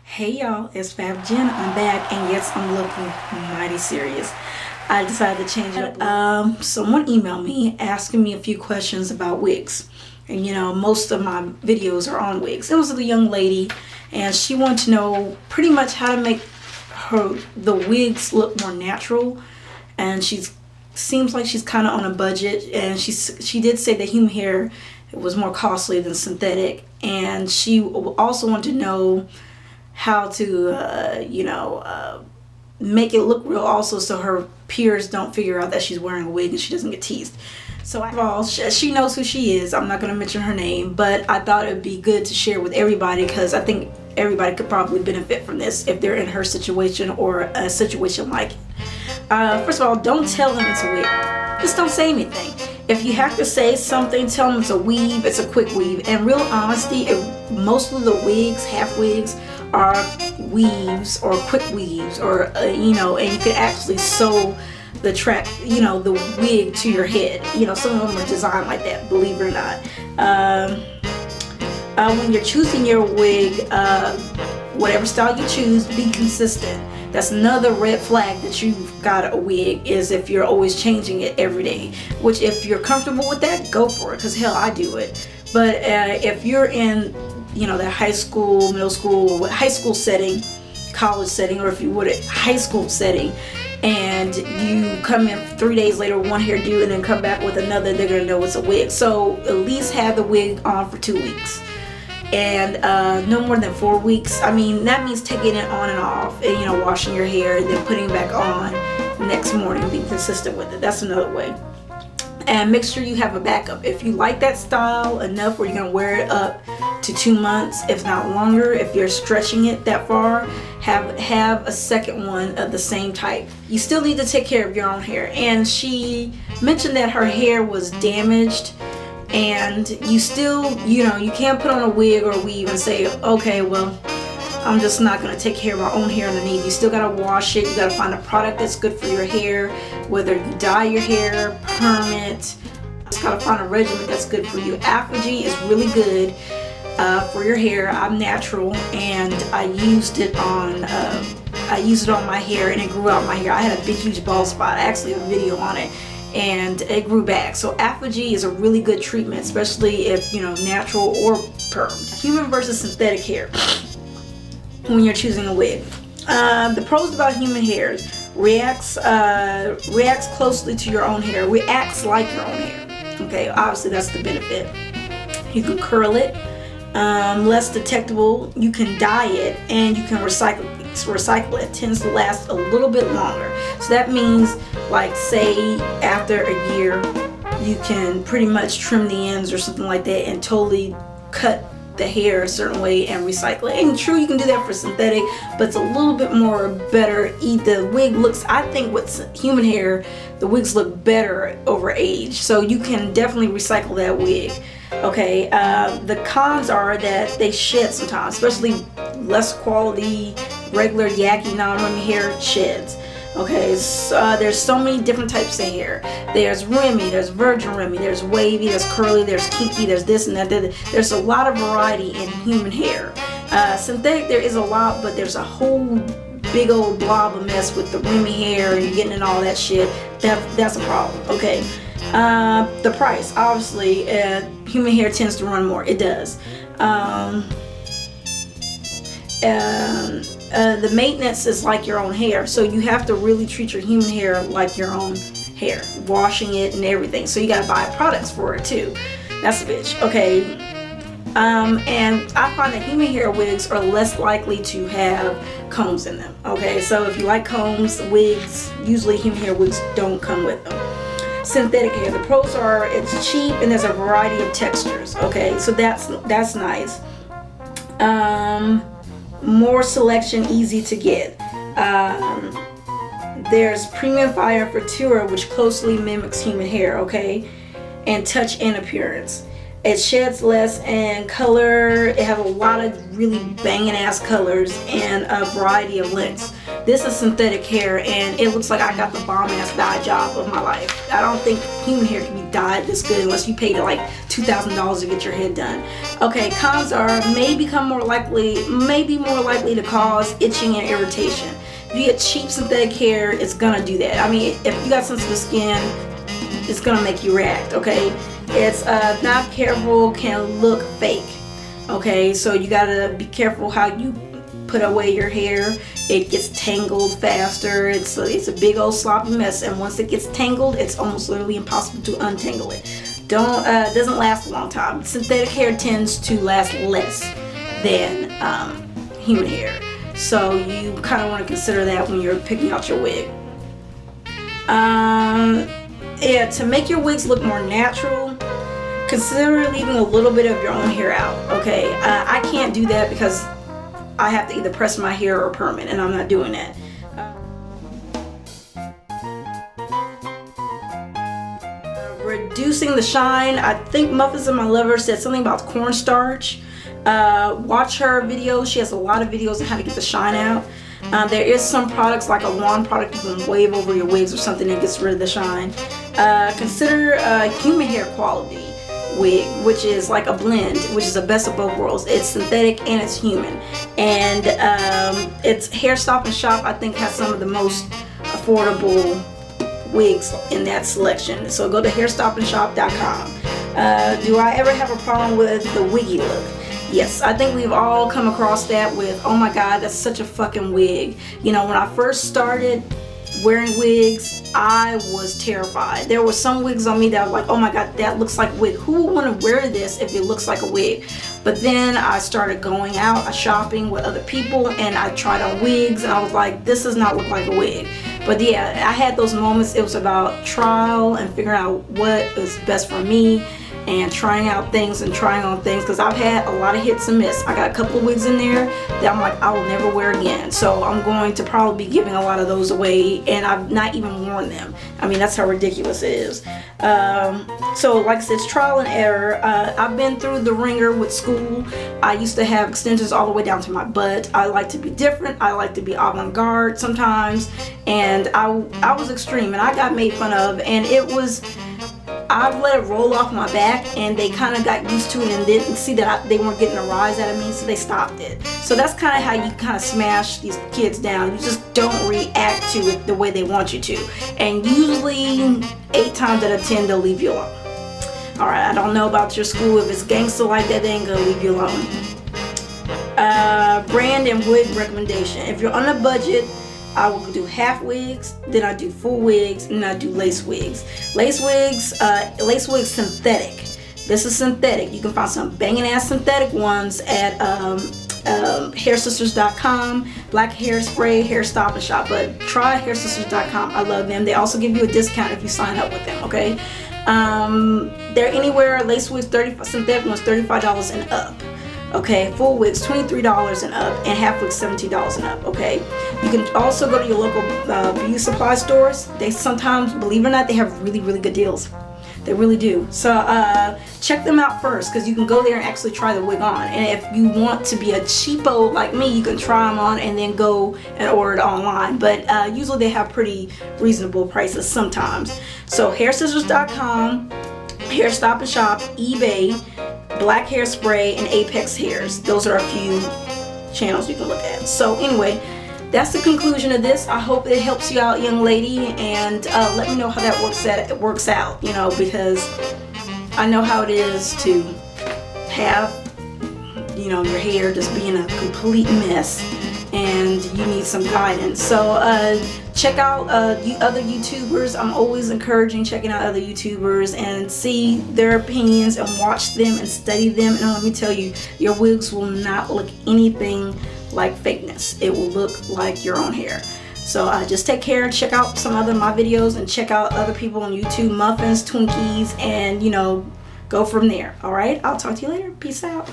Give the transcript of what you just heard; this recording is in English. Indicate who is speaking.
Speaker 1: Hey y'all, it's Fab Jen. I'm back, and yes, I'm looking mighty serious. I decided to change it up. Someone emailed me asking me a few questions about wigs, and most of my videos are on wigs. It was a young lady, and she wanted to know pretty much how to make the wigs look more natural, and she's seems like she's kind of on a budget, and she did say that human hair was more costly than synthetic, and she also wanted to know how to make it look real also, so her peers don't figure out that she's wearing a wig and she doesn't get teased. So she knows who she is. I'm not going to mention her name, but I thought it would be good to share with everybody because I think everybody could probably benefit from this if they're in her situation or a situation like it. First of all, don't tell them it's a wig. Just don't say anything. If you have to say something, tell them it's a weave, it's a quick weave. And real honesty, most of the wigs, half wigs, are weaves or quick weaves, or and you can actually sew the wig to your head. Some of them are designed like that, believe it or not. When you're choosing your wig, whatever style you choose, be consistent. That's another red flag that you've got a wig, is if you're always changing it every day. Which, if you're comfortable with that, go for it, because hell, I do it. But if you're in that high school, middle school, high school setting, college setting, or if you would, a high school setting, and you come in 3 days later with one hairdo and then come back with another, they're gonna know it's a wig. So at least have the wig on for 2 weeks, and no more than 4 weeks. I mean, that means taking it on and off, and washing your hair and then putting it back on the next morning, being consistent with it. That's another way. And make sure you have a backup. If you like that style enough where you're gonna wear it up to 2 months, if not longer, if you're stretching it that far, have a second one of the same type. You still need to take care of your own hair. And she mentioned that her hair was damaged, and you still, you can't put on a wig or a weave and say, okay, well, I'm just not going to take care of my own hair underneath. You still got to wash it. You got to find a product that's good for your hair, whether you dye your hair, perm it. You just got to find a regimen that's good for you. Apogee is really good for your hair. I'm natural, and I used it on my hair, and it grew out my hair. I had a big, huge bald spot. I actually have a video on it, and it grew back. So Apogee is a really good treatment, especially if natural or perm. Human versus synthetic hair. When you're choosing a wig, the pros about human hair: reacts closely to your own hair, reacts like your own hair. Okay, obviously that's the benefit. You can curl it, less detectable. You can dye it, and you can recycle it. It tends to last a little bit longer. So that means, like, say after a year, you can pretty much trim the ends or something like that and totally cut the hair a certain way and recycle it. And true, you can do that for synthetic, but it's a little bit more better. The wig looks, I think with human hair, the wigs look better over age, so you can definitely recycle that wig. Okay, the cons are that they shed sometimes, especially less quality, regular yaki non-Remy hair sheds. Okay, so there's so many different types of hair. There's Remy, there's virgin Remy, there's wavy, there's curly, there's kinky, there's this and that. There's a lot of variety in human hair. Synthetic, there is a lot, but there's a whole big old blob of mess with the Remy hair, and you're getting in all that shit. That's a problem. Okay, the price, obviously, human hair tends to run more. It does. The maintenance is like your own hair, so you have to really treat your human hair like your own hair, washing it and everything. So you gotta buy products for it too. That's a bitch. Okay, and I find that human hair wigs are less likely to have combs in them. Okay, so if you like combs, wigs, usually human hair wigs don't come with them. Synthetic hair, the pros are it's cheap and there's a variety of textures. Okay, so that's nice. More selection, easy to get. There's premium fire for Tura, which closely mimics human hair, okay, and touch and appearance. It sheds less, and color, it has a lot of really banging ass colors and a variety of lengths. This is synthetic hair, and it looks like I got the bomb-ass dye job of my life. I don't think human hair can be dyed this good unless you paid like $2,000 to get your head done. Okay, cons are maybe more likely to cause itching and irritation. If you get cheap synthetic hair, it's gonna do that. I mean, if you got sensitive skin, it's gonna make you react, okay? It's not careful, can look fake, okay? So you gotta be careful how you put away your hair. It gets tangled faster. It's a big old sloppy mess, and once it gets tangled, it's almost literally impossible to untangle it. Doesn't last a long time. Synthetic hair tends to last less than human hair, so you kind of want to consider that when you're picking out your wig. Yeah, to make your wigs look more natural, consider leaving a little bit of your own hair out, okay? I can't do that because I have to either press my hair or perm it, and I'm not doing that. Reducing the shine, I think Muffins and My Lover said something about cornstarch. Watch her videos. She has a lot of videos on how to get the shine out. There is some products, like a wand product, you can wave over your wigs or something that gets rid of the shine. Consider human hair quality wig, which is like a blend, which is the best of both worlds. It's synthetic and it's human, and it's Hair Stop and Shop, I think, has some of the most affordable wigs in that selection. So go to hairstopandshop.com. Do I ever have a problem with the wiggy look? Yes, I think we've all come across that with, oh my god, that's such a fucking wig. You know, when I first started wearing wigs, I was terrified. There were some wigs on me that I was like, oh my god, that looks like a wig. Who would want to wear this if it looks like a wig? But then I started going out shopping with other people, and I tried on wigs, and I was like, this does not look like a wig. But yeah, I had those moments. It was about trial and figuring out what is best for me, and trying out things and trying on things, because I've had a lot of hits and miss. I got a couple of wigs in there that I'm like, I will never wear again. So I'm going to probably be giving a lot of those away, and I've not even worn them. I mean, that's how ridiculous it is. So like I said, it's trial and error. I've been through the ringer with school. I used to have extensions all the way down to my butt. I like to be different. I like to be avant-garde sometimes, and I was extreme, and I got made fun of, and it was, I let it roll off my back, and they kind of got used to it and didn't see that they weren't getting a rise out of me, so they stopped it. So that's kind of how you kind of smash these kids down. You just don't react to it the way they want you to, and usually 8 times out of 10 they'll leave you alone. Alright, I don't know about your school. If it's gangster like that, they ain't gonna leave you alone. Brand and wig recommendation. If you're on a budget, I will do half wigs, then I do full wigs, and I do lace wigs. Lace wigs synthetic. This is synthetic. You can find some banging ass synthetic ones at hairsisters.com, Black Hairspray, Hair Stop and Shop. But try hairsisters.com. I love them. They also give you a discount if you sign up with them, okay? They're anywhere, lace wigs, synthetic ones, $35 and up. Okay, full wigs $23 and up, and half wigs $17 and up. Okay, you can also go to your local beauty supply stores. They sometimes, believe it or not, they have really, really good deals. They really do. So check them out first, because you can go there and actually try the wig on. And if you want to be a cheapo like me, you can try them on and then go and order it online. But usually they have pretty reasonable prices sometimes. So hairsisters.com, Hair Stop and Shop, eBay, Black Hairspray, and Apex Hairs. Those are a few channels you can look at. So anyway, that's the conclusion of this. I hope it helps you out, young lady, and let me know how that works out, you know, because I know how it is to have, you know, your hair just being a complete mess, and you need some guidance. So check out other YouTubers. I'm always encouraging checking out other YouTubers and see their opinions and watch them and study them. And let me tell you, your wigs will not look anything like fakeness. It will look like your own hair. So just take care. Check out some other of my videos and check out other people on YouTube, Muffins, Twinkies, and you know, go from there. All right, I'll talk to you later. Peace out.